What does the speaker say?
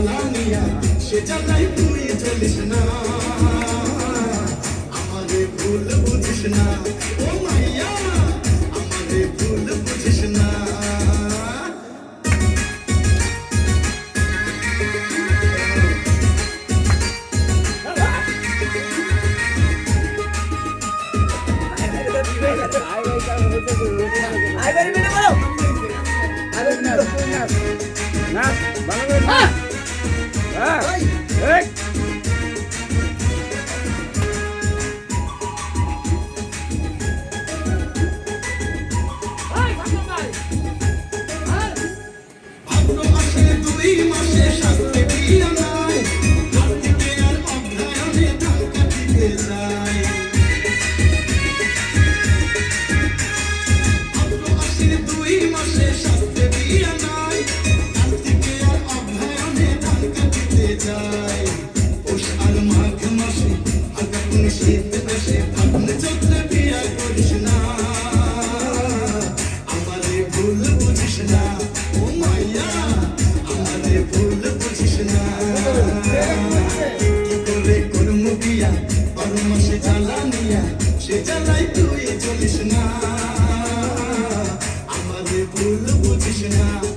জ্বালানিয়া সে জ্বালাই তুই চলিস না আমারে ভুল বুঝিস না ও মাইয়া আমারে ভুল বুঝিস না সে জ্বালাই তুই চলিস না আমাদের ভুল বুঝিস না